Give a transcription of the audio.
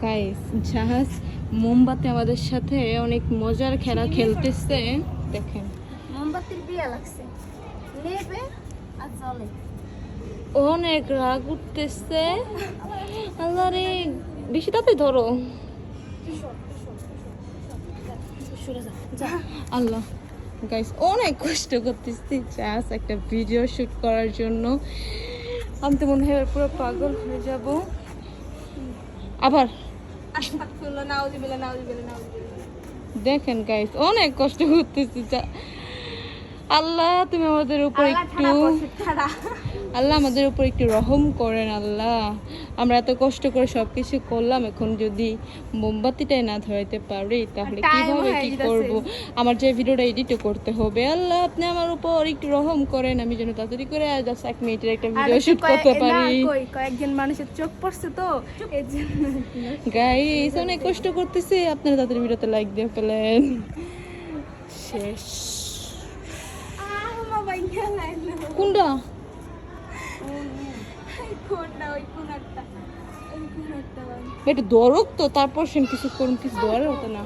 Guys জাহাজ মোমবাতি আমাদের সাথে অনেক মজার খেলা খেলতেছে। দেখেন মোমবাতির বিয়া লাগছে, নেবে আর জ্বলে। অনেক রাগ উঠতেছে। আল্লাহ রে, বেশি তাতে ধরো। আল্লাহ গাইস অনেক কষ্ট করতেছি জাস্ট একটা ভিডিও শুট করার জন্য। আমি তো মনে হয় এবার পুরো পাগল হয়ে যাব। আবার দেখেন গাইস অনেক কষ্ট করতেছি। আল্লাহ তুমি আমাদের উপর একটু আল্লাহ আমাদের উপর একটু রহম করেন। আল্লাহ আমরা এত কষ্ট করে সবকিছু করলাম, এখন যদি মোমবাতিটাই না ধরাইতে পারি তাহলে কিভাবে কি করব? আমার যে ভিডিওটা এডিটও করতে হবে। আল্লাহ আপনি আমার উপর একটু রহম করেন, আমি যেন তাড়াতাড়ি করে জাস্ট 1 মিনিটের একটা ভিডিও শুট করতে পারি। কয়েকজন মানুষের চোখ পড়ছে তো এজন্য। গাইস অনেক কষ্ট করতেছি, আপনারা তাড়াতাড়ি ভিডিওতে লাইক দিয়ে ফেলেন। শেষ কোনটা একটু দরক তো, তারপর সেন কিছু করুন, কিছু দরও হতো না।